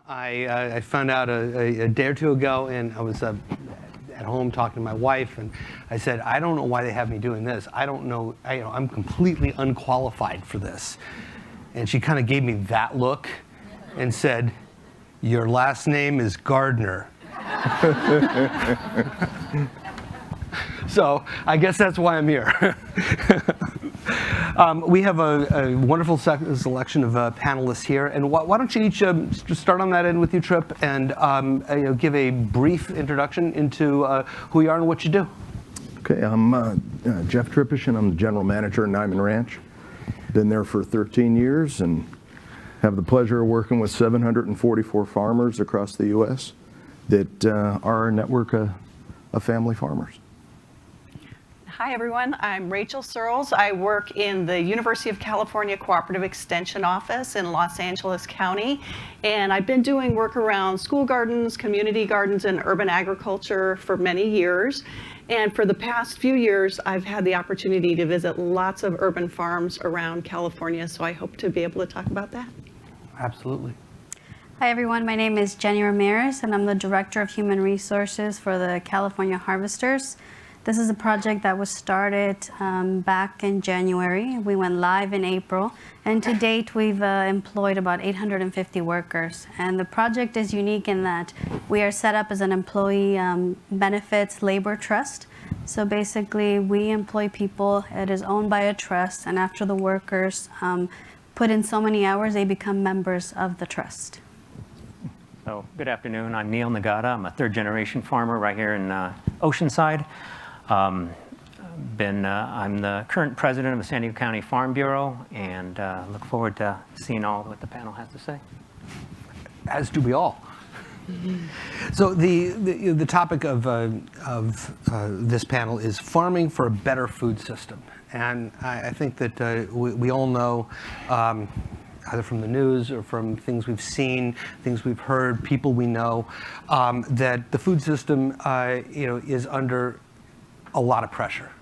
I found out a day or two ago, and I was at home talking to my wife, and I said, I don't know why they have me doing this. I don't know, I'm completely unqualified for this. And she kind of gave me that look and said, your last name is Gardiner. So I guess that's why I'm here. We have a wonderful selection of panelists here, and why don't you each start on that end with you, Trip, and give a brief introduction into who you are and what you do. Okay, I'm Jeff Tripician. I'm the general manager at Niman Ranch. Been there for 13 years and have the pleasure of working with 744 farmers across the U.S. that are a network of family farmers. Hi everyone, I'm Rachel Surls. I work in the University of California Cooperative Extension Office in Los Angeles County, and I've been doing work around school gardens, community gardens, and urban agriculture for many years. And for the past few years, I've had the opportunity to visit lots of urban farms around California, so I hope to be able to talk about that. Absolutely. Hi everyone, my name is Jenny Ramirez, and I'm the Director of Human Resources for the California Harvesters. This is a project that was started back in January. We went live in April, and to date we've employed about 850 workers. And the project is unique in that we are set up as an employee benefits labor trust. So basically we employ people, it is owned by a trust, and after the workers put in so many hours, they become members of the trust. So good afternoon, I'm Neil Nagata. I'm a third generation farmer right here in Oceanside. I'm the current president of the San Diego County Farm Bureau, and look forward to seeing all what the panel has to say. As do we all. So the topic of this panel is farming for a better food system, and I think that we all know, either from the news or from things we've seen, things we've heard, people we know, that the food system is under a lot of pressure.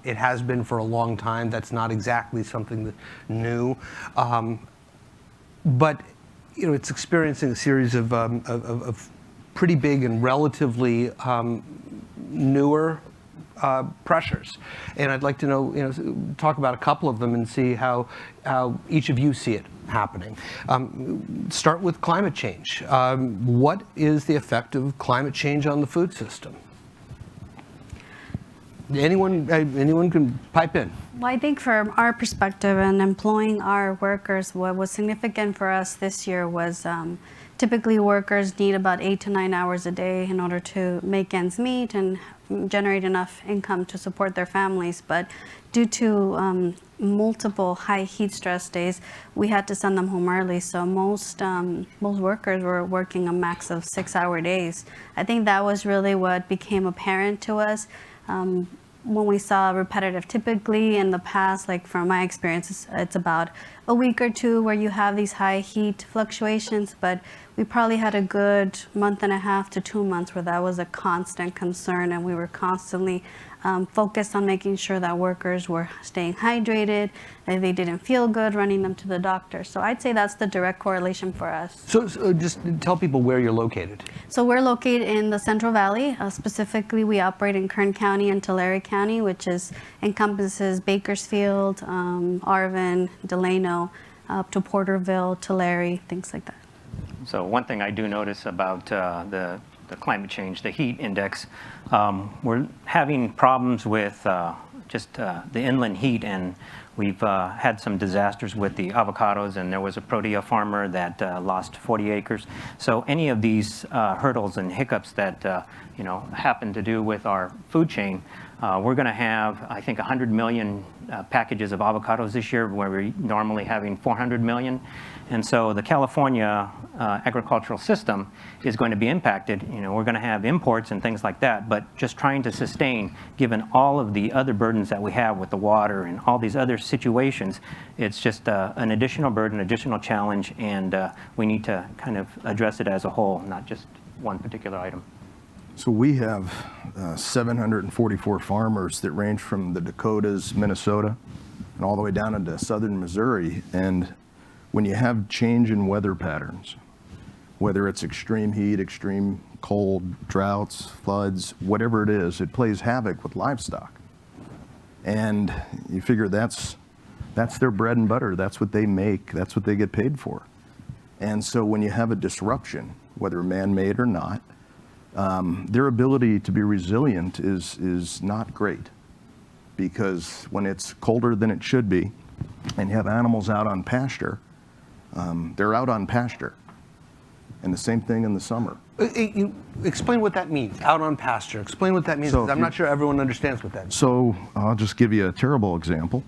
It has been for a long time. That's not exactly something that's new, but it's experiencing a series of pretty big and relatively newer pressures. And I'd like to know, talk about a couple of them and see how each of you see it happening. Start with climate change. What is the effect of climate change on the food system? Anyone can pipe in. Well, I think from our perspective and employing our workers, what was significant for us this year was typically workers need about 8 to 9 hours a day in order to make ends meet and generate enough income to support their families. But due to multiple high heat stress days, we had to send them home early. So most workers were working a max of 6-hour days. I think that was really what became apparent to us. When we saw repetitive, typically in the past, like from my experience, it's about a week or two where you have these high heat fluctuations, but we probably had a good month and a half to 2 months where that was a constant concern, and we were constantly focused on making sure that workers were staying hydrated, that they didn't feel good, running them to the doctor. So I'd say that's the direct correlation for us. So just tell people where you're located. So we're located in the Central Valley. Specifically, we operate in Kern County and Tulare County, which encompasses Bakersfield, Arvin, Delano, up to Porterville, Tulare, things like that. So one thing I do notice about the climate change, the heat index, we're having problems with just the inland heat, and we've had some disasters with the avocados, and there was a Protea farmer that lost 40 acres. So any of these hurdles and hiccups that happen to do with our food chain, we're going to have, I think, 100 million packages of avocados this year, where we're normally having 400 million. And so the California agricultural system is going to be impacted. We're going to have imports and things like that, but just trying to sustain, given all of the other burdens that we have with the water and all these other situations, it's just an additional burden, additional challenge, and we need to kind of address it as a whole, not just one particular item. So we have 744 farmers that range from the Dakotas, Minnesota, and all the way down into southern Missouri. And when you have change in weather patterns, whether it's extreme heat, extreme cold, droughts, floods, whatever it is, it plays havoc with livestock. And you figure that's their bread and butter. That's what they make. That's what they get paid for. And so when you have a disruption, whether man-made or not, their ability to be resilient is not great, because when it's colder than it should be and you have animals out on pasture, they're out on pasture. And the same thing in the summer. Explain what that means, out on pasture. Explain what that means, So because I'm not sure everyone understands what that means. So I'll just give you a terrible example.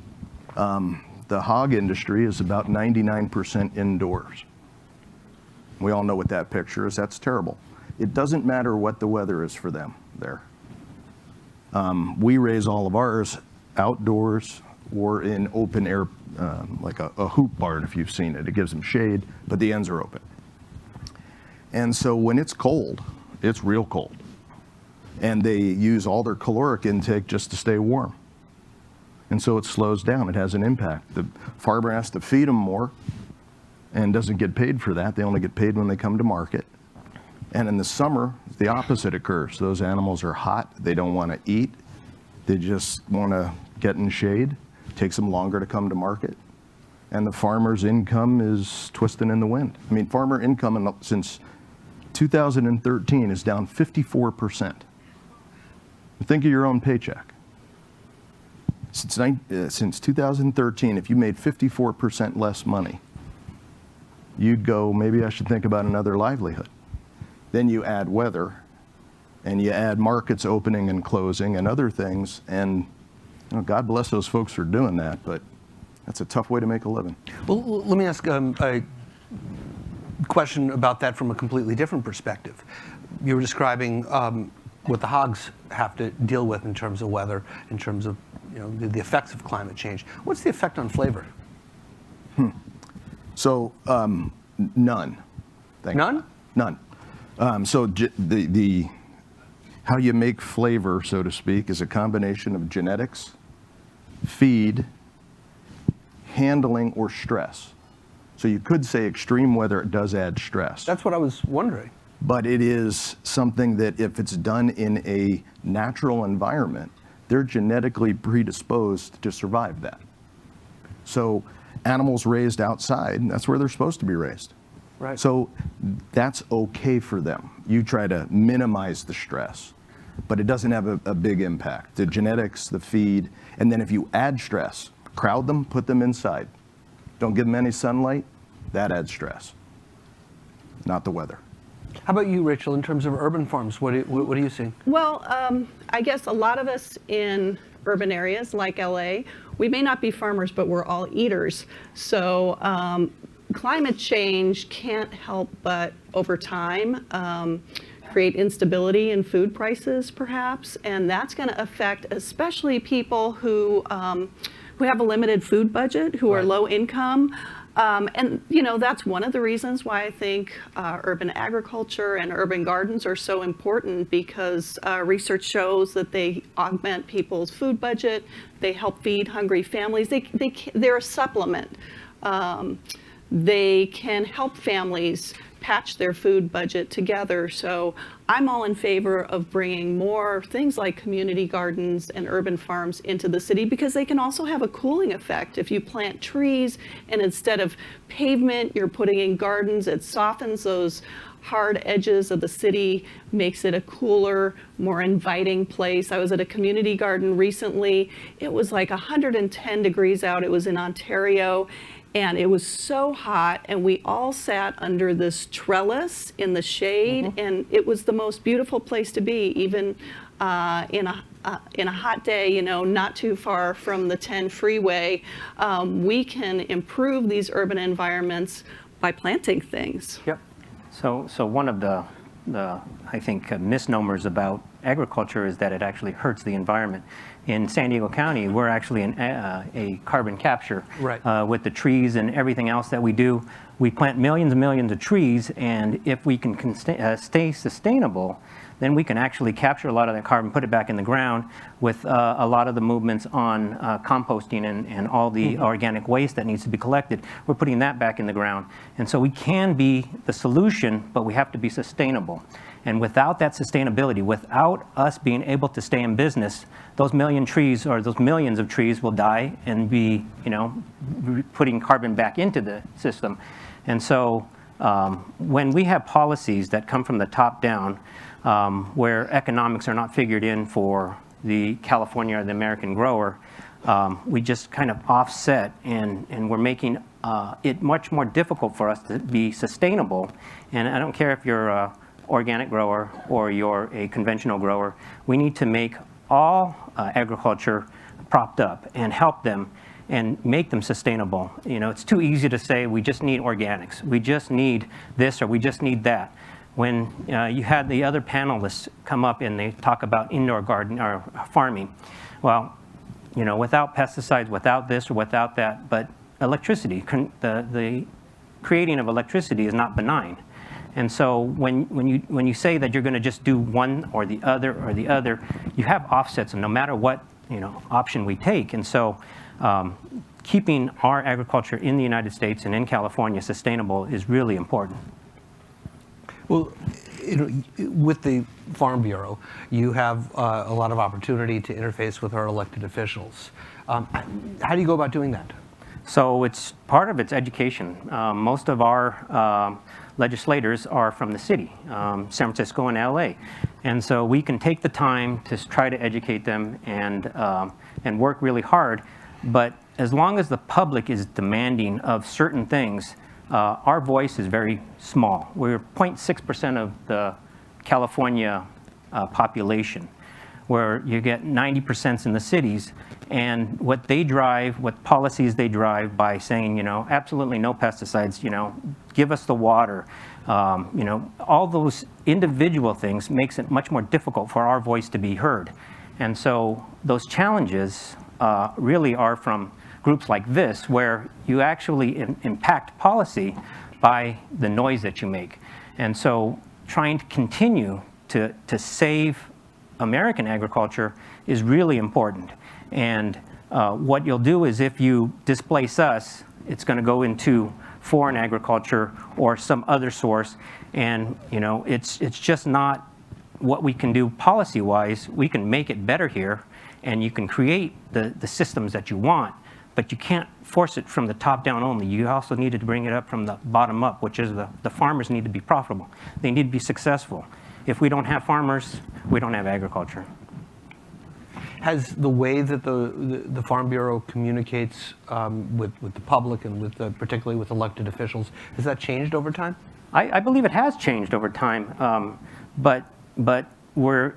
The hog industry is about 99% indoors. We all know what that picture is. That's terrible. It doesn't matter what the weather is for them there. We raise all of ours outdoors or in open air, like a hoop barn, if you've seen it. It gives them shade, but the ends are open. And so when it's cold, it's real cold. And they use all their caloric intake just to stay warm. And so it slows down. It has an impact. The farmer has to feed them more and doesn't get paid for that. They only get paid when they come to market. And in the summer, the opposite occurs. Those animals are hot. They don't want to eat. They just want to get in shade. It takes them longer to come to market. And the farmer's income is twisting in the wind. I mean, farmer income since 2013 is down 54%. Think of your own paycheck. Since 2013, if you made 54% less money, you'd go, maybe I should think about another livelihood. Then you add weather, and you add markets opening and closing and other things, and God bless those folks for doing that, but that's a tough way to make a living. Well, let me ask a question about that from a completely different perspective. You were describing what the hogs have to deal with in terms of weather, in terms of the effects of climate change. What's the effect on flavor? So none. None? None. So the how you make flavor, so to speak, is a combination of genetics, feed, handling, or stress. So you could say extreme weather does add stress. That's what I was wondering. But it is something that if it's done in a natural environment, they're genetically predisposed to survive that. So animals raised outside, that's where they're supposed to be raised. Right. So that's okay for them. You try to minimize the stress, but it doesn't have a big impact. The genetics, the feed, and then if you add stress, crowd them, put them inside. Don't give them any sunlight, that adds stress, not the weather. How about you, Rachel, in terms of urban farms? What are you seeing? Well, I guess a lot of us in urban areas like LA, we may not be farmers, but we're all eaters. So climate change can't help but, over time, create instability in food prices, perhaps, and that's going to affect especially people who have a limited food budget, who are low income. And that's one of the reasons why I think urban agriculture and urban gardens are so important, because research shows that they augment people's food budget, they help feed hungry families, they're a supplement. They can help families patch their food budget together. So I'm all in favor of bringing more things like community gardens and urban farms into the city, because they can also have a cooling effect. If you plant trees and instead of pavement, you're putting in gardens, it softens those hard edges of the city, makes it a cooler, more inviting place. I was at a community garden recently. It was like 110 degrees out. It was in Ontario. And it was so hot, and we all sat under this trellis in the shade, and it was the most beautiful place to be, even in a hot day, not too far from the 10 freeway. We can improve these urban environments by planting things. Yep. So one of the I think misnomers about agriculture is that it actually hurts the environment. In San Diego County, we're actually in a carbon capture with the trees and everything else that we do. We plant millions and millions of trees, and if we can stay sustainable, then we can actually capture a lot of that carbon, put it back in the ground with a lot of the movements on composting and all the organic waste that needs to be collected. We're putting that back in the ground. And so we can be the solution, but we have to be sustainable. And without that sustainability, without us being able to stay in business, those million trees or those millions of trees will die and be, putting carbon back into the system. And so when we have policies that come from the top down, where economics are not figured in for the California or the American grower, we just kind of offset, and we're making it much more difficult for us to be sustainable. And I don't care if you're a organic grower or you're a conventional grower, we need to make all agriculture propped up and help them and make them sustainable. It's too easy to say we just need organics, we just need this, or we just need that. When you had the other panelists come up and they talk about indoor garden or farming, well, without pesticides, without this or without that, but electricity, the creating of electricity is not benign. And so when you say that you're going to just do one or the other, you have offsets, and no matter what option we take. And so keeping our agriculture in the United States and in California sustainable is really important. Well, with the Farm Bureau, you have a lot of opportunity to interface with our elected officials. How do you go about doing that? So part of it's education. Most of our legislators are from the city, San Francisco and LA. And so we can take the time to try to educate them and work really hard. But as long as the public is demanding of certain things, our voice is very small. We're 0.6% of the California population, where you get 90% in the cities. And what they drive, what policies they drive by saying, absolutely no pesticides, give us the water, all those individual things makes it much more difficult for our voice to be heard. And so those challenges really are from groups like this, where you actually impact policy by the noise that you make. And so trying to continue to save American agriculture is really important. And what you'll do is, if you displace us, it's going to go into foreign agriculture or some other source. And it's just not what we can do policy-wise. We can make it better here, and you can create the systems that you want, but you can't force it from the top down only. You also need to bring it up from the bottom up, which is the farmers need to be profitable. They need to be successful. If we don't have farmers, we don't have agriculture. Has the way that the Farm Bureau communicates with the public and particularly with elected officials, has that changed over time? I believe it has changed over time, but we're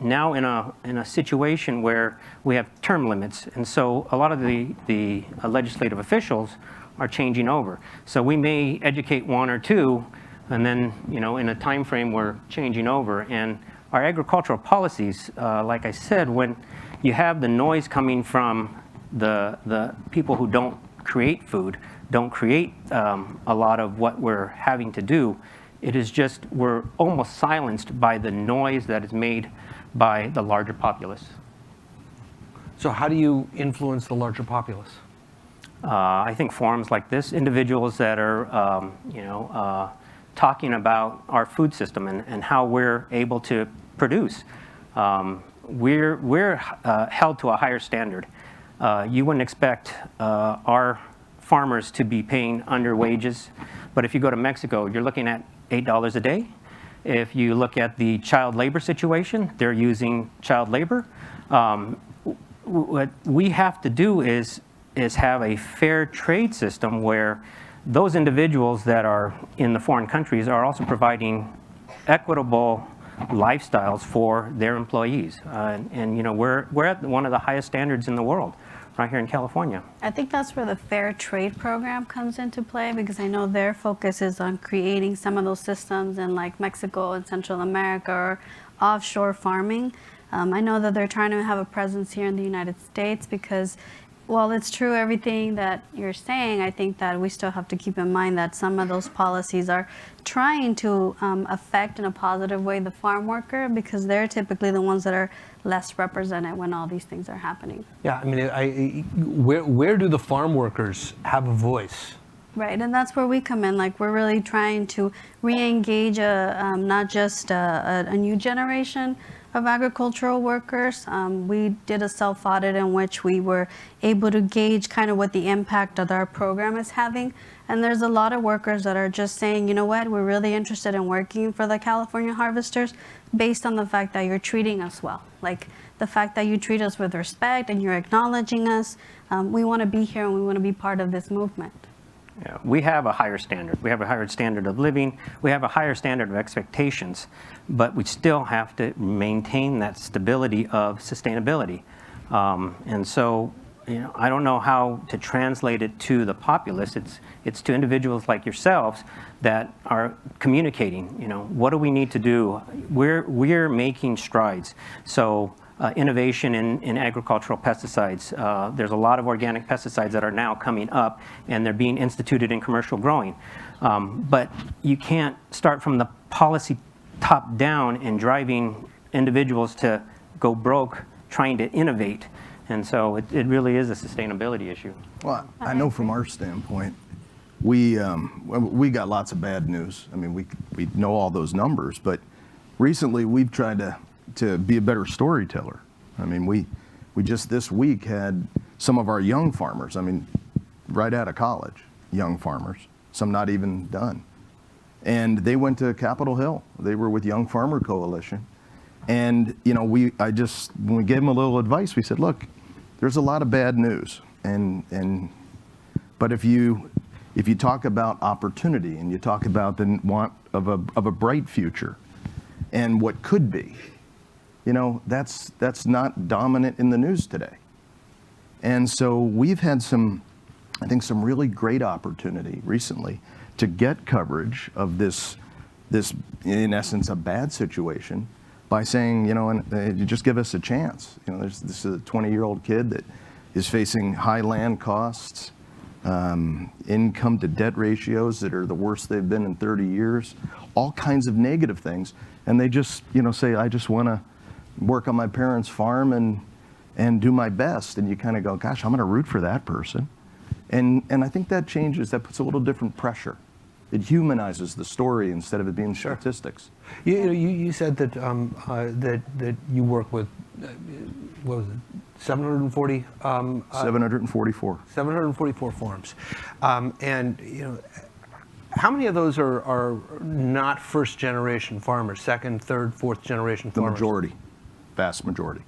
now in a situation where we have term limits, and so a lot of the legislative officials are changing over. So we may educate one or two, and then in a time frame we're changing over. And our agricultural policies, like I said, when you have the noise coming from the people who don't create food, don't create a lot of what we're having to do, it is just, we're almost silenced by the noise that is made by the larger populace. So how do you influence the larger populace? I think forums like this, individuals that are, talking about our food system and how we're able to produce. We're held to a higher standard. You wouldn't expect our farmers to be paying under wages, but if you go to Mexico, you're looking at $8 a day. If you look at the child labor situation, they're using child labor. What we have to do is have a fair trade system where those individuals that are in the foreign countries are also providing equitable lifestyles for their employees. We're at one of the highest standards in the world, right here in California. I think that's where the Fair Trade Program comes into play, because I know their focus is on creating some of those systems in like Mexico and Central America, or offshore farming. I know that they're trying to have a presence here in the United States, because While it's true everything that you're saying, I think that we still have to keep in mind that some of those policies are trying to affect in a positive way the farm worker, because they're typically the ones that are less represented when all these things are happening. Yeah, I mean, where do the farm workers have a voice? Right, and that's where we come in. Like, we're really trying to re-engage not just a new generation of agricultural workers. We did a self-audit in which we were able to gauge kind of what the impact of our program is having. And there's a lot of workers that are just saying, you know what, we're really interested in working for the California harvesters based on the fact that you're treating us well. Like, the fact that you treat us with respect and you're acknowledging us. We want to be here and we want to be part of this movement. Yeah, we have a higher standard. We have a higher standard of living. We have a higher standard of expectations, but we still have to maintain that stability of sustainability. And so, you know, I don't know how to translate it to the populace. It's to individuals like yourselves that are communicating. You know, what do we need to do? We're making strides. So. Innovation in agricultural pesticides. There's a lot of organic pesticides that are now coming up, and they're being instituted in commercial growing. But you can't start from the policy top down and driving individuals to go broke trying to innovate. And so it really is a sustainability issue. Well, I know from our standpoint, we got lots of bad news. I mean, we know all those numbers, but recently we've tried to be a better storyteller. I mean, we just this week had some of our young farmers, I mean, right out of college, young farmers, some not even done. And they went to Capitol Hill. They were with Young Farmer Coalition. And, you know, when we gave them a little advice, we said, look, there's a lot of bad news. But if you talk about opportunity and you talk about the want of a bright future and what could be, you know, that's not dominant in the news today. And so we've had some really great opportunity recently to get coverage of this in essence, a bad situation by saying, you know, and you just give us a chance. You know, this is a 20-year-old kid that is facing high land costs, income to debt ratios that are the worst they've been in 30 years, all kinds of negative things. And they just, you know, say, I just want to work on my parents' farm and do my best. And you kind of go, gosh, I'm going to root for that person. And I think that puts a little different pressure. It humanizes the story instead of it being statistics. You said that that you work with, what was it, 740? 744. 744 farms. And, you know, how many of those are not first-generation farmers, second, third, fourth-generation farmers? The majority, vast majority.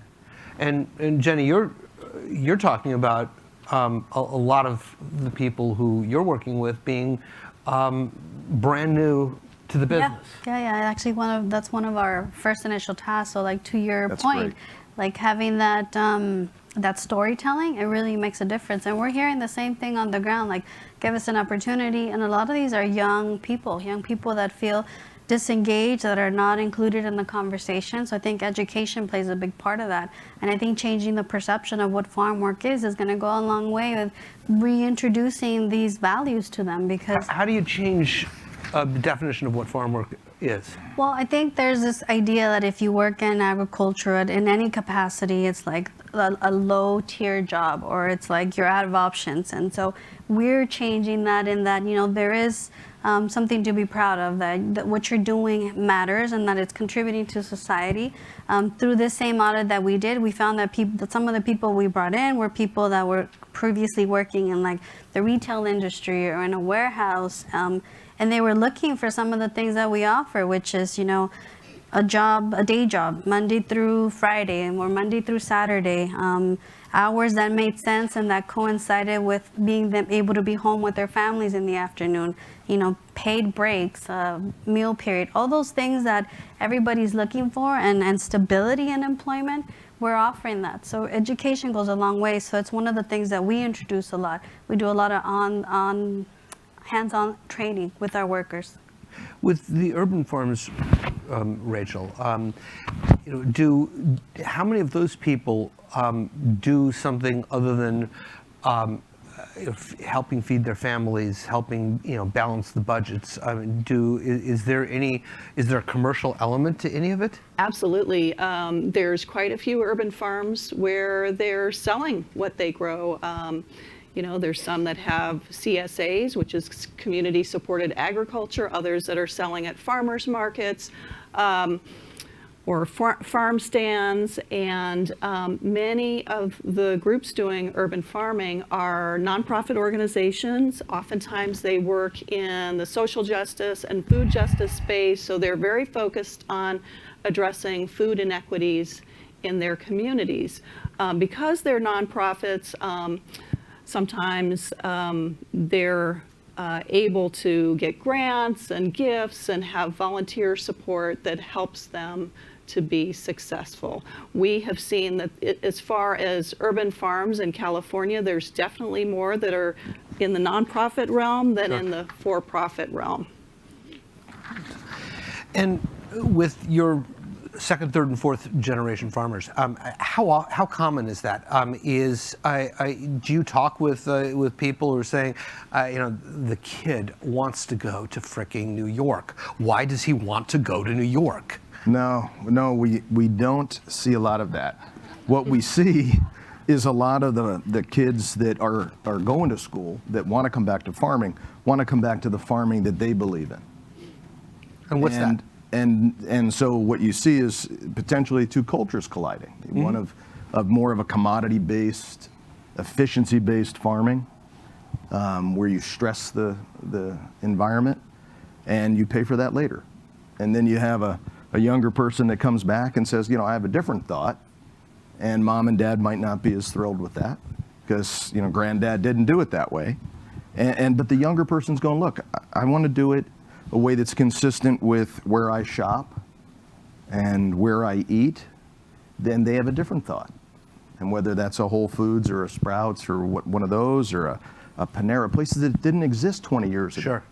And Jenny, you're talking about a lot of the people who you're working with being brand new to the business. Yeah. Actually, that's one of our first initial tasks. So, like, to your That's point, great. like having that storytelling, it really makes a difference. And we're hearing the same thing on the ground. Like, give us an opportunity. And a lot of these are young people that feel disengaged, that are not included in the conversation. So I think education plays a big part of that. And I think changing the perception of what farm work is going to go a long way with reintroducing these values to them. Because how do you change the definition of what farm work is? Well, I think there's this idea that if you work in agriculture in any capacity, it's like a low tier job, or it's like you're out of options. And so we're changing that in that, you know, there is something to be proud of, that what you're doing matters and that it's contributing to society. Through this same audit that we did, we found that some of the people we brought in were people that were previously working in like the retail industry or in a warehouse. And they were looking for some of the things that we offer, which is, you know, a day job, Monday through Friday, or Monday through Saturday, hours that made sense and that coincided with being able to be home with their families in the afternoon, you know, paid breaks, meal period, all those things that everybody's looking for, and stability in employment, we're offering that. So education goes a long way. So it's one of the things that we introduce a lot. We do a lot of hands-on training with our workers. With the urban farms, Rachel, you know, how many of those people do something other than helping feed their families, helping balance the budgets. Is there a commercial element to any of it? Absolutely. There's quite a few urban farms where they're selling what they grow. There's some that have CSAs, which is community supported agriculture, others that are selling at farmers markets or farm stands, and many of the groups doing urban farming are nonprofit organizations. Oftentimes they work in the social justice and food justice space, so they're very focused on addressing food inequities in their communities. Because they're nonprofits, sometimes they're able to get grants and gifts and have volunteer support that helps them to be successful. We have seen that as far as urban farms in California, there's definitely more that are in the nonprofit realm than in the for-profit realm. And with your second, third, and fourth generation farmers, how common is that? Do you talk with people who are saying, the kid wants to go to fricking New York? Why does he want to go to New York? No, we don't see a lot of that. What we see is a lot of the kids that are going to school that want to come back to farming, want to come back to the farming that they believe in. And what's that? And so what you see is potentially two cultures colliding. Mm-hmm. One of more of a commodity-based, efficiency-based farming, where you stress the environment and you pay for that later. And then you have a younger person that comes back and says, I have a different thought, and mom and dad might not be as thrilled with that because granddad didn't do it that way. But the younger person's going, look, I want to do it a way that's consistent with where I shop and where I eat. Then they have a different thought. And whether that's a Whole Foods or a Sprouts or one of those or a Panera, places that didn't exist 20 years ago. Sure.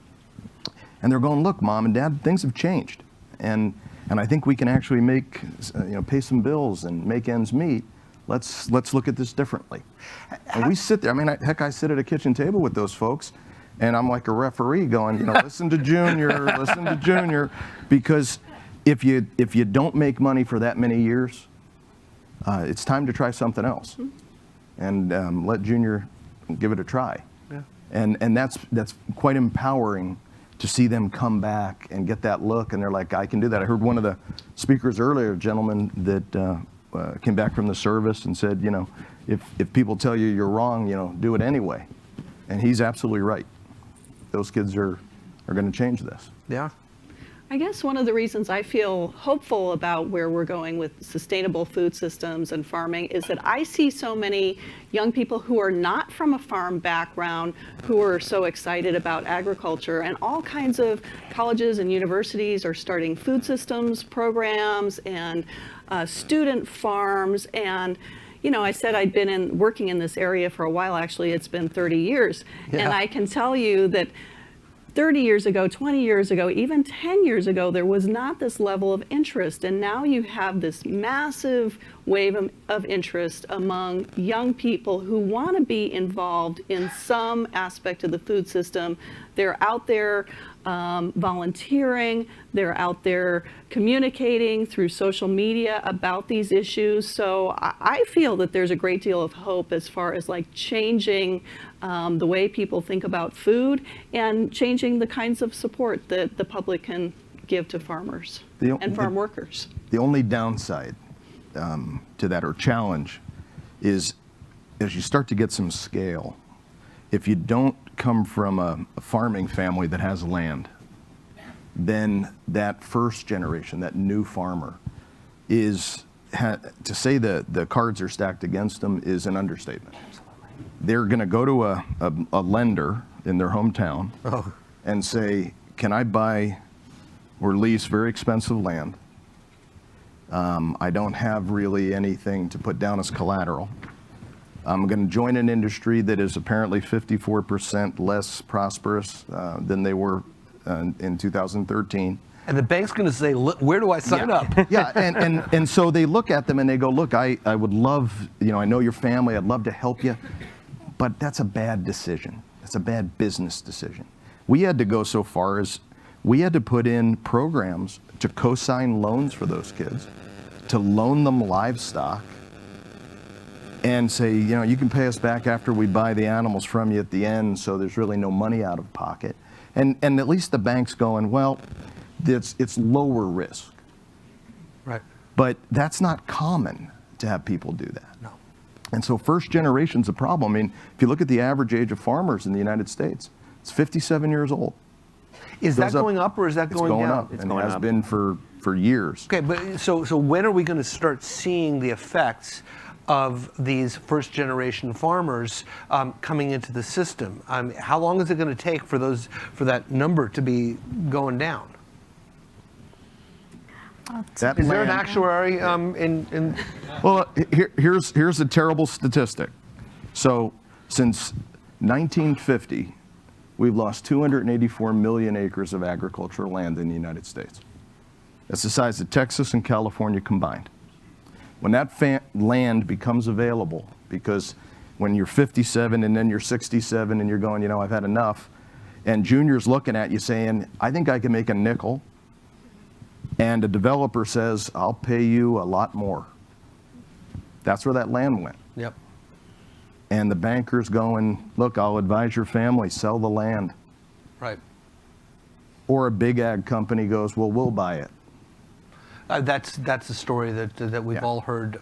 And they're going, look, mom and dad, things have changed. And I think we can actually pay some bills and make ends meet. Let's look at this differently. And we sit there. I sit at a kitchen table with those folks, and I'm like a referee going, listen to Junior, because if you don't make money for that many years, it's time to try something else, and let Junior give it a try. Yeah. And that's quite empowering to see them come back and get that look, and they're like, I can do that. I heard one of the speakers earlier, a gentleman that came back from the service and said, if people tell you you're wrong, do it anyway. And he's absolutely right. Those kids are going to change this. Yeah. I guess one of the reasons I feel hopeful about where we're going with sustainable food systems and farming is that I see so many young people who are not from a farm background who are so excited about agriculture, and all kinds of colleges and universities are starting food systems programs and student farms. And I said I'd been working in this area for a while. Actually, it's been 30 years. Yeah. And I can tell you that 30 years ago, 20 years ago, even 10 years ago, there was not this level of interest. And now you have this massive wave of interest among young people who want to be involved in some aspect of the food system. They're out there volunteering, they're out there communicating through social media about these issues. So I feel that there's a great deal of hope as far as changing the way people think about food and changing the kinds of support that the public can give to farmers and farm workers. The only downside to that, or challenge, is as you start to get some scale, if you don't come from a farming family that has land, then that first generation, that new farmer, to say that the cards are stacked against them is an understatement. They're going to go to a lender in their hometown and say, can I buy or lease very expensive land? I don't have really anything to put down as collateral. I'm going to join an industry that is apparently 54% less prosperous than they were in 2013. And the bank's going to say, where do I sign up? Yeah, and so they look at them and they go, look, I would love, I know your family, I'd love to help you, but that's a bad decision. That's a bad business decision. We had to go so far as we had to put in programs to co-sign loans for those kids, to loan them livestock, and say, you know, you can pay us back after we buy the animals from you at the end, so there's really no money out of pocket. And at least the bank's going, well, it's lower risk. Right. But that's not common to have people do that. No. And so first generation's a problem. I mean, if you look at the average age of farmers in the United States, it's 57 years old. Is that going up or is that It's going down? up, and it has been for years. Okay, but so when are we going to start seeing the effects of these first generation farmers coming into the system? How long is it going to take for that number to be going down? That Is there an land- actuary in Well, here's a terrible statistic. So since 1950, we've lost 284 million acres of agricultural land in the United States. That's the size of Texas and California combined. When that land becomes available, because when you're 57 and then you're 67 and you're going, you know, I've had enough, and Junior's looking at you saying, I think I can make a nickel, and a developer says, I'll pay you a lot more. That's where that land went. Yep. And the banker's going, look, I'll advise your family, sell the land. Right. Or a big ag company goes, well, we'll buy it. That's the story that we've Yeah. all heard.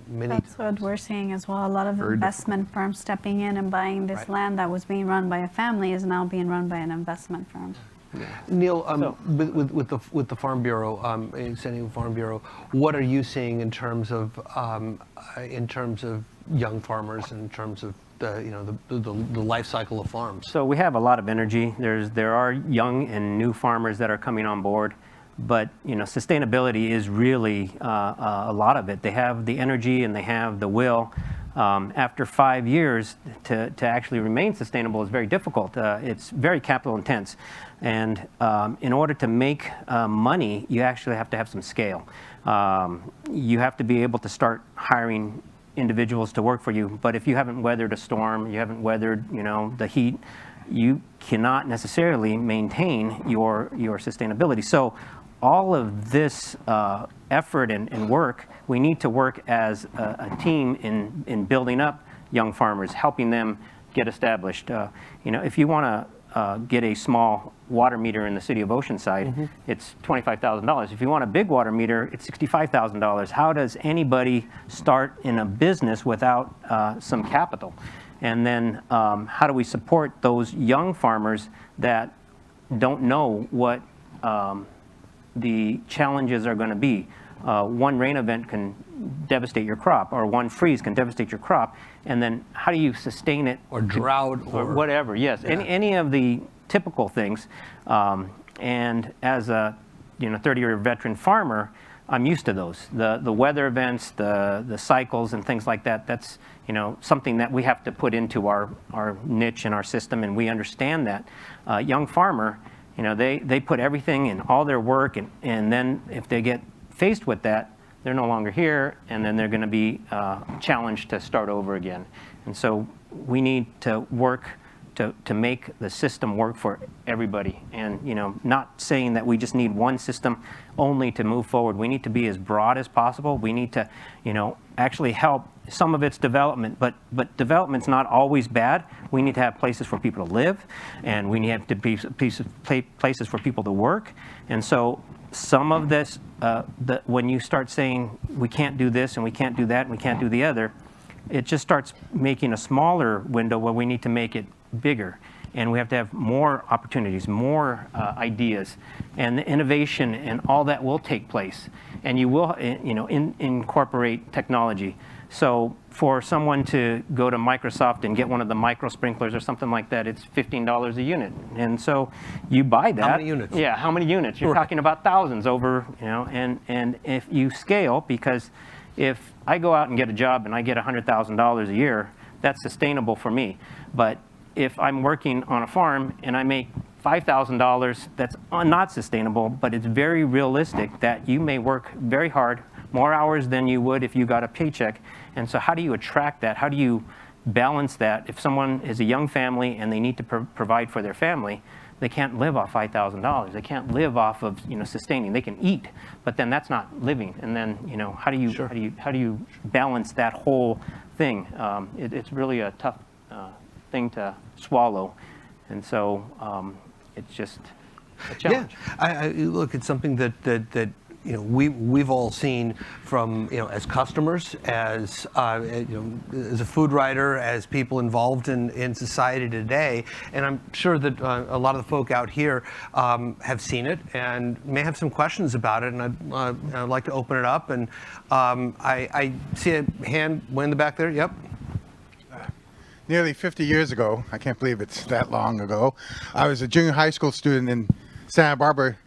Many. That's what we're seeing as well. A lot of Very investment firms stepping in and buying this Right. land that was being run by a family is now being run by an investment firm. Neil, with the Farm Bureau, San Diego Farm Bureau, what are you seeing in terms of young farmers, in terms of the life cycle of farms? So we have a lot of energy. There are young and new farmers that are coming on board, but sustainability is really a lot of it. They have the energy and they have the will. After 5 years, to actually remain sustainable is very difficult. It's very capital intense. And in order to make money, you actually have to have some scale. You have to be able to start hiring individuals to work for you. But if you haven't weathered a storm, you haven't weathered the heat, you cannot necessarily maintain your sustainability. So all of this effort and work, we need to work as a team in building up young farmers, helping them get established. If you want to get a small water meter in the city of Oceanside, it's $25,000. If you want a big water meter, it's $65,000. How does anybody start in a business without some capital? And then how do we support those young farmers that don't know what the challenges are going to be? One rain event can devastate your crop, or one freeze can devastate your crop, and then how do you sustain it? Or drought, or whatever. Yes, Yeah. any of the typical things. And as a 30-year veteran farmer, I'm used to those. The weather events, the cycles, and things like that. That's something that we have to put into our niche and our system, and we understand that. Young farmer, they put everything in all their work, and then if they get faced with that, they're no longer here, and then they're going to be challenged to start over again. And so we need to work to make the system work for everybody, and not saying that we just need one system only to move forward. We need to be as broad as possible. We need to actually help. Some of it's development, but development's not always bad. We need to have places for people to live, and we need to be places for people to work. And so some of this, when you start saying we can't do this and we can't do that and we can't do the other, it just starts making a smaller window where we need to make it bigger. And we have to have more opportunities, more ideas, and the innovation and all that will take place. And you will, incorporate technology. So for someone to go to Microsoft and get one of the micro sprinklers or something like that, it's $15 a unit. And so you buy that. How many units? Yeah, how many units? You're Right. talking about thousands over, and if you scale, because if I go out and get a job and I get $100,000 a year, that's sustainable for me. But if I'm working on a farm and I make $5,000, that's not sustainable, but it's very realistic that you may work very hard, more hours than you would if you got a paycheck. And so how do you attract that? How do you balance that. If someone is a young family and they need to provide for their family, they can't live off $5,000. They can't live off of sustaining. They can eat, but then that's not living. And then how do you balance that whole thing? It's really a tough thing to swallow, and so it's just a challenge. Yeah, look, it's something that we've all seen from as customers, as as a food writer, as people involved in society today, and I'm sure that a lot of the folk out here have seen it and may have some questions about it, and I'd like to open it up. And I see a hand way in the back there. Yep. Nearly 50 years ago, I can't believe it's that long ago, I was a junior high school student in Santa Barbara,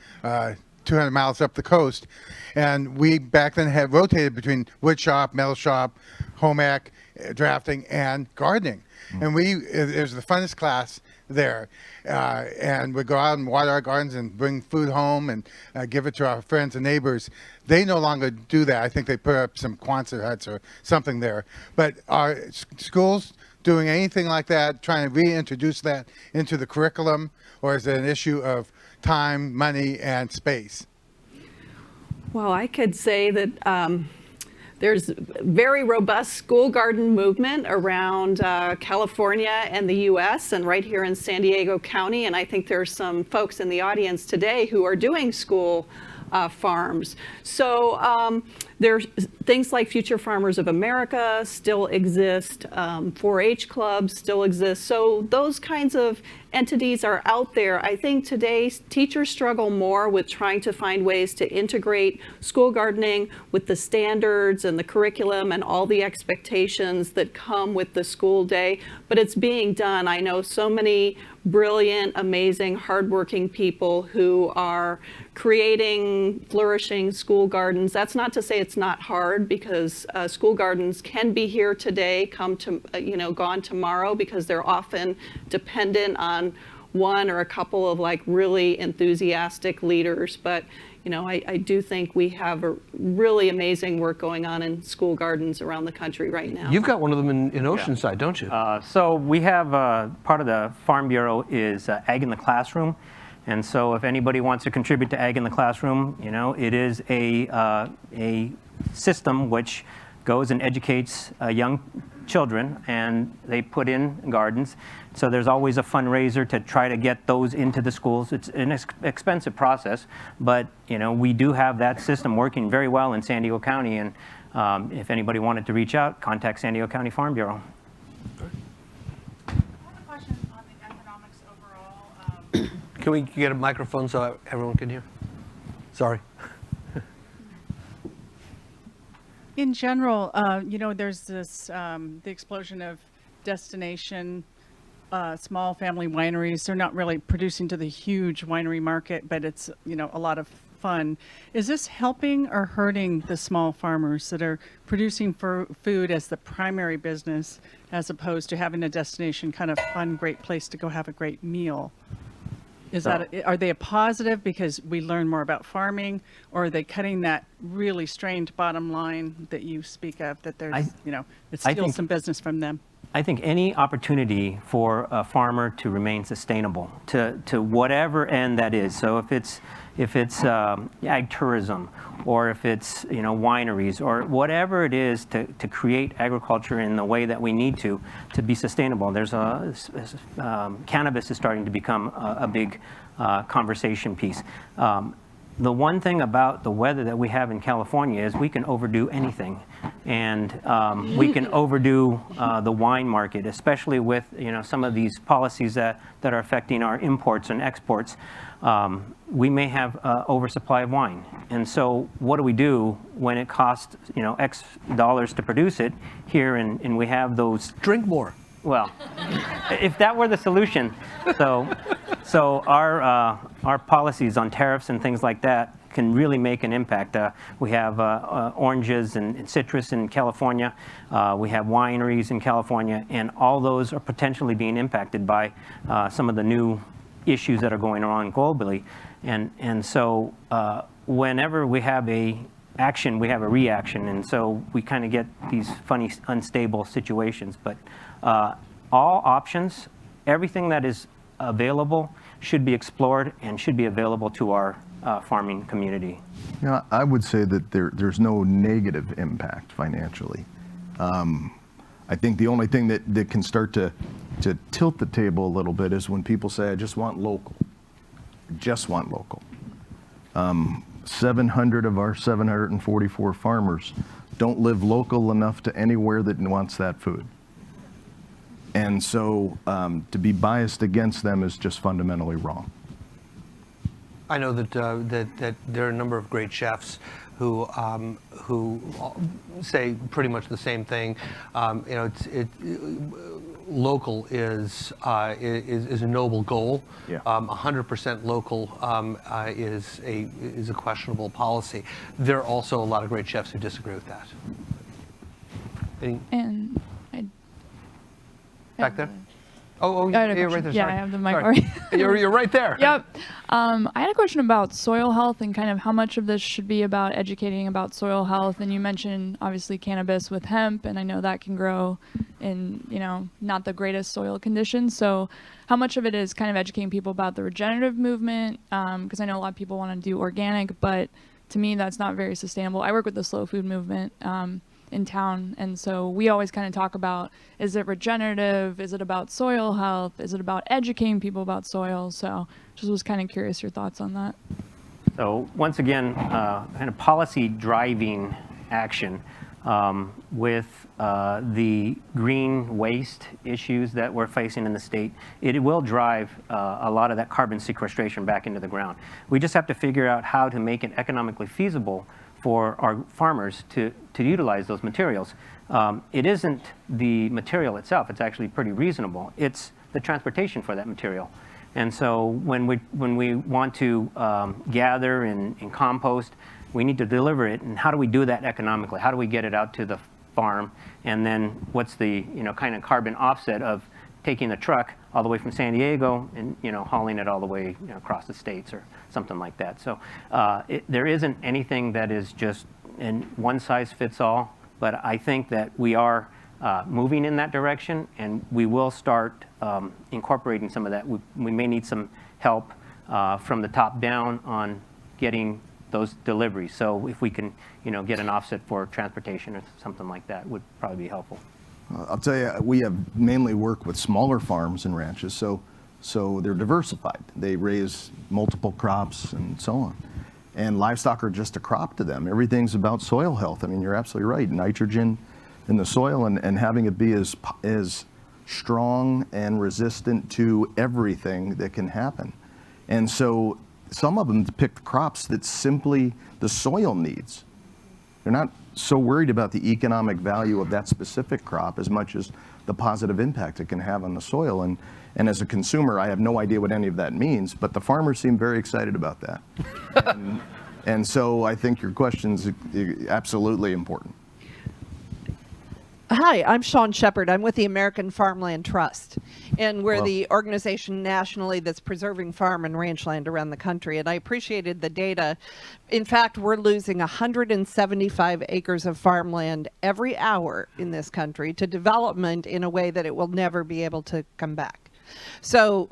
200 miles up the coast, and we back then had rotated between wood shop, metal shop, home ec, drafting, and gardening. And it was the funnest class there, and we'd go out and water our gardens and bring food home and give it to our friends and neighbors. They no longer do that. I think they put up some Quonset huts or something there. But our schools doing anything like that, trying to reintroduce that into the curriculum, or is it an issue of time, money, and space? Well, I could say that there's a very robust school garden movement around California and the U.S. and right here in San Diego County. And I think there's some folks in the audience today who are doing school farms. So there's things like Future Farmers of America still exist, 4-H clubs still exist. So those kinds of entities are out there. I think today teachers struggle more with trying to find ways to integrate school gardening with the standards and the curriculum and all the expectations that come with the school day, but it's being done. I know so many brilliant, amazing, hardworking people who are creating flourishing school gardens. That's not to say it's not hard, because school gardens can be here today, gone tomorrow, because they're often dependent on one or a couple of really enthusiastic leaders. But I do think we have a really amazing work going on in school gardens around the country right now. You've got one of them in Oceanside, don't you? So we have part of the Farm Bureau is Ag in the Classroom. And so if anybody wants to contribute to Ag in the Classroom, it is a system which goes and educates young children, and they put in gardens. So there's always a fundraiser to try to get those into the schools. It's an expensive process, but we do have that system working very well in San Diego County. And if anybody wanted to reach out, contact San Diego County Farm Bureau. I have a question on the economics overall. Can we get a microphone so everyone can hear? Sorry. In general, there's this the explosion of destination small family wineries. They're not really producing to the huge winery market, but it's a lot of fun. Is this helping or hurting the small farmers that are producing for food as the primary business, as opposed to having a destination kind of fun, great place to go have a great meal? Are they a positive because we learn more about farming, or are they cutting that really strained bottom line that you speak of, that there's, it steals some business from them? I think any opportunity for a farmer to remain sustainable to whatever end that is. So if it's ag tourism, or if it's wineries, or whatever it is to create agriculture in the way that we need to be sustainable. There's cannabis is starting to become a big conversation piece. The one thing about the weather that we have in California is we can overdo anything, and we can overdo the wine market, especially with some of these policies that are affecting our imports and exports. We may have oversupply of wine, and so what do we do when it costs X dollars to produce it here, and we have those? Drink more. Well, if that were the solution, so our policies on tariffs and things like that can really make an impact. We have oranges and citrus in California. We have wineries in California, and all those are potentially being impacted by some of the new issues that are going on globally. And so whenever we have a action, we have a reaction, and so we kind of get these funny, unstable situations. But All options, everything that is available should be explored and should be available to our farming community. Yeah, I would say that there's no negative impact financially. I think the only thing that can start to tilt the table a little bit is when people say, I just want local. Just want local. 700 of our 744 farmers don't live local enough to anywhere that wants that food. And so to be biased against them is just fundamentally wrong. I know that that there are a number of great chefs who say pretty much the same thing. Local is a noble goal. Yeah. 100% local is a questionable policy. There are also a lot of great chefs who disagree with that. And Back there? Oh, I had a you're right question. there. Yeah, Sorry. I have the mic Sorry. already. You're right there. Yep. I had a question about soil health and kind of how much of this should be about educating about soil health. And you mentioned obviously cannabis with hemp, and I know that can grow in, not the greatest soil conditions. So how much of it is kind of educating people about the regenerative movement? Because I know a lot of people want to do organic, but to me, that's not very sustainable. I work with the slow food movement in town, and so we always kind of talk about, is it regenerative, is it about soil health, is it about educating people about soil? So just was kind of curious your thoughts on that. So once again, kind of policy driving action with the green waste issues that we're facing in the state. It will drive a lot of that carbon sequestration back into the ground. We just have to figure out how to make it economically feasible for our farmers to utilize those materials. It isn't the material itself, it's actually pretty reasonable. It's the transportation for that material. And so when we want to gather and compost, we need to deliver it, and how do we do that economically? How do we get it out to the farm? And then what's the kind of carbon offset of taking the truck all the way from San Diego and hauling it all the way across the states or something like that. So there isn't anything that is just in one size fits all, but I think that we are moving in that direction, and we will start incorporating some of that. We may need some help from the top down on getting those deliveries. So if we can get an offset for transportation or something like that, would probably be helpful. I'll tell you, we have mainly worked with smaller farms and ranches, so they're diversified. They raise multiple crops and so on. And livestock are just a crop to them. Everything's about soil health. I mean, you're absolutely right. Nitrogen in the soil and having it be as strong and resistant to everything that can happen. And so some of them pick crops that simply the soil needs. They're not so worried about the economic value of that specific crop as much as the positive impact it can have on the soil. And as a consumer, I have no idea what any of that means, but the farmers seem very excited about that. and so I think your question's absolutely important. Hi, I'm Shawn Shepard. I'm with the American Farmland Trust, and we're Hello. the organization nationally that's preserving farm and ranch land around the country, and I appreciated the data. In fact, we're losing 175 acres of farmland every hour in this country to development in a way that it will never be able to come back. So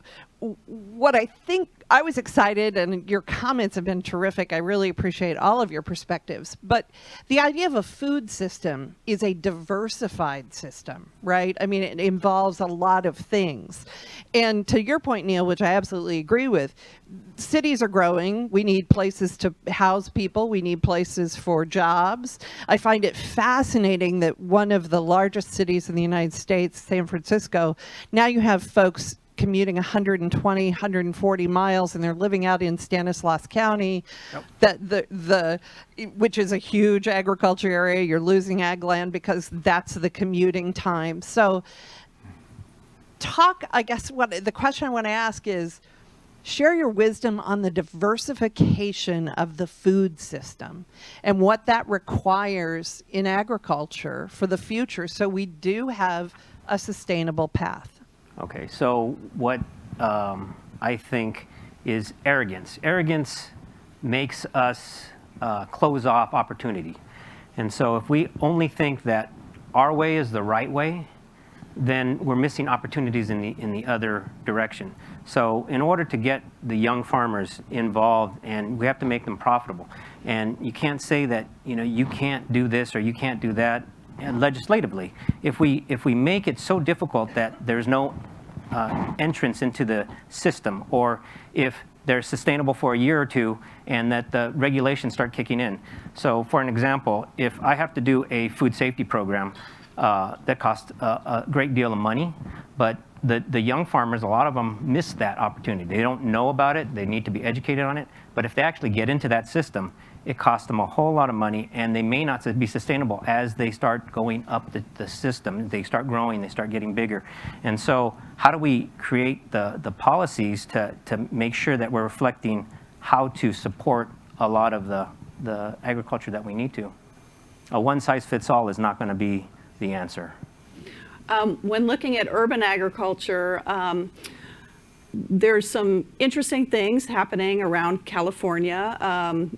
what I think, I was excited, and your comments have been terrific. I really appreciate all of your perspectives. But the idea of a food system is a diversified system, right? I mean, it involves a lot of things. And to your point, Neil, which I absolutely agree with, cities are growing. We need places to house people. We need places for jobs. I find it fascinating that one of the largest cities in the United States, San Francisco, now you have folks commuting 120, 140 miles, and they're living out in Stanislaus County, which is a huge agriculture area. You're losing ag land because that's the commuting time. So I guess what the question I want to ask is, share your wisdom on the diversification of the food system and what that requires in agriculture for the future so we do have a sustainable path. Okay, so what I think is arrogance. Arrogance makes us close off opportunity. And so if we only think that our way is the right way, then we're missing opportunities in the other direction. So in order to get the young farmers involved, and we have to make them profitable, and you can't say that you can't do this or you can't do that legislatively. If we make it so difficult that there's no entrance into the system, or if they're sustainable for a year or two and that the regulations start kicking in. So for an example, if I have to do a food safety program that costs a great deal of money, but the young farmers, a lot of them miss that opportunity. They don't know about it, they need to be educated on it, but if they actually get into that system, it costs them a whole lot of money, and they may not be sustainable as they start going up the system. They start growing, they start getting bigger. And so how do we create the policies to make sure that we're reflecting how to support a lot of the agriculture that we need to? A one-size-fits-all is not going to be the answer. When looking at urban agriculture, there's some interesting things happening around California.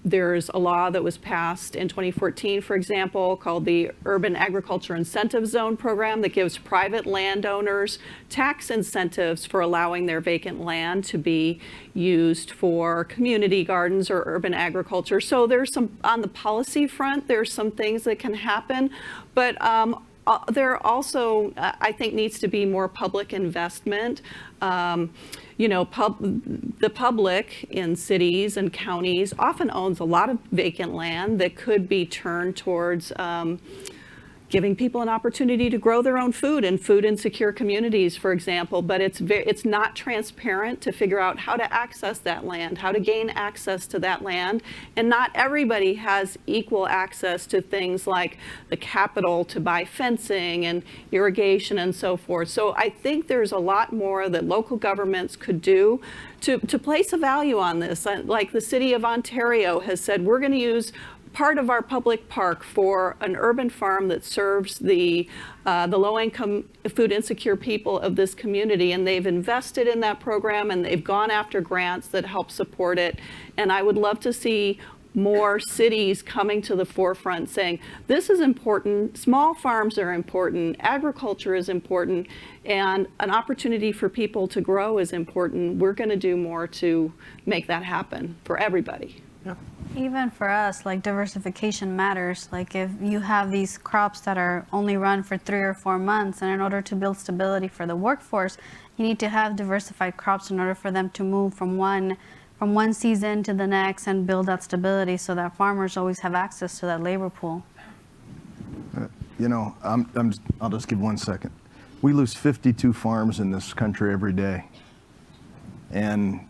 There's a law that was passed in 2014, for example, called the Urban Agriculture Incentive Zone Program, that gives private landowners tax incentives for allowing their vacant land to be used for community gardens or urban agriculture. So there's some, on the policy front, there's some things that can happen, but there also, I think, needs to be more public investment. The public in cities and counties often owns a lot of vacant land that could be turned towards giving people an opportunity to grow their own food in food insecure communities, for example, but it's not transparent to figure out how to access that land, how to gain access to that land, and not everybody has equal access to things like the capital to buy fencing and irrigation and so forth. So I think there's a lot more that local governments could do to place a value on this. Like the City of Ontario has said, we're going to use part of our public park for an urban farm that serves the low-income, food insecure people of this community, and they've invested in that program and they've gone after grants that help support it. And I would love to see more cities coming to the forefront saying, this is important, small farms are important, agriculture is important, and an opportunity for people to grow is important. We're going to do more to make that happen for everybody. Yeah. Even for us, like, diversification matters. Like, if you have these crops that are only run for 3 or 4 months, and in order to build stability for the workforce, you need to have diversified crops in order for them to move from one season to the next and build that stability so that farmers always have access to that labor pool. I'll just give 1 second. We lose 52 farms in this country every day. And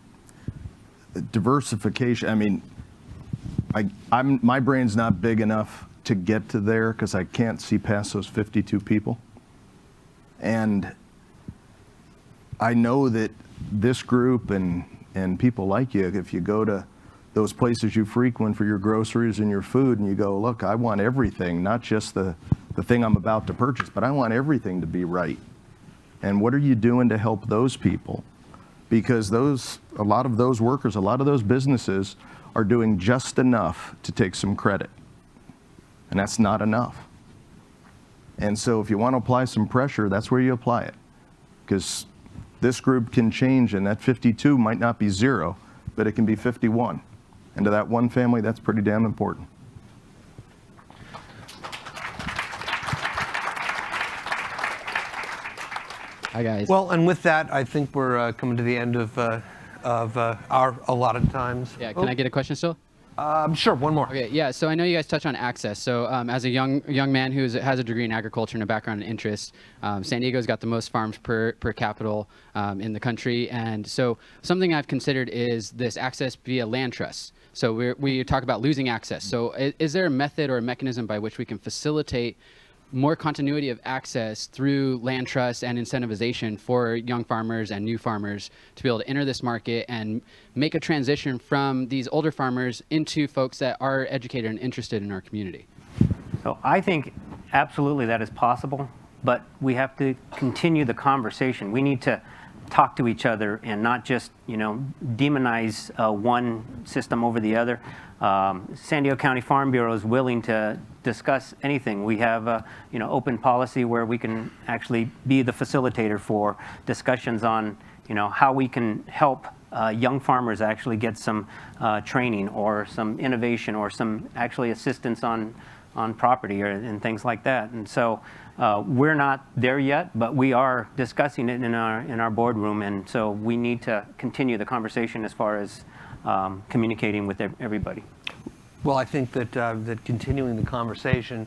diversification, I mean, my brain's not big enough to get to there because I can't see past those 52 people. And I know that this group and people like you, if you go to those places you frequent for your groceries and your food and you go, look, I want everything, not just the thing I'm about to purchase, but I want everything to be right. And what are you doing to help those people? Because a lot of those workers, a lot of those businesses are doing just enough to take some credit. And that's not enough. And so if you want to apply some pressure, that's where you apply it. Because this group can change, and that 52 might not be 0, but it can be 51. And to that one family, that's pretty damn important. Hi, guys. Well, and with that, I think we're coming to the end of our allotted times. Yeah, can I get a question still? Sure, one more. Okay, yeah, so I know you guys touched on access. So as a young man who has a degree in agriculture and a background in interest, San Diego's got the most farms per capita in the country. And so something I've considered is this access via land trusts. So we talk about losing access. So is there a method or a mechanism by which we can facilitate more continuity of access through land trusts and incentivization for young farmers and new farmers to be able to enter this market and make a transition from these older farmers into folks that are educated and interested in our community? So I think absolutely that is possible, but we have to continue the conversation. We need to talk to each other and not just, demonize one system over the other. San Diego County Farm Bureau is willing to discuss anything. We have a, open policy where we can actually be the facilitator for discussions on, how we can help young farmers actually get some training or some innovation or some actually assistance on property and things like that. And so we're not there yet, but we are discussing it in our boardroom, and so we need to continue the conversation as far as communicating with everybody. Well, I think that that continuing the conversation,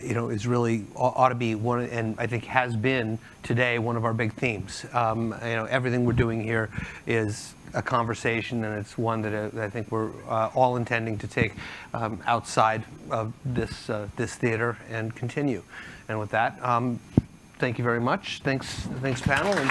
is really ought to be one, and I think has been today one of our big themes. Everything we're doing here is a conversation, and it's one that I think we're all intending to take outside of this theater and continue. And with that, thank you very much. Thanks panel. And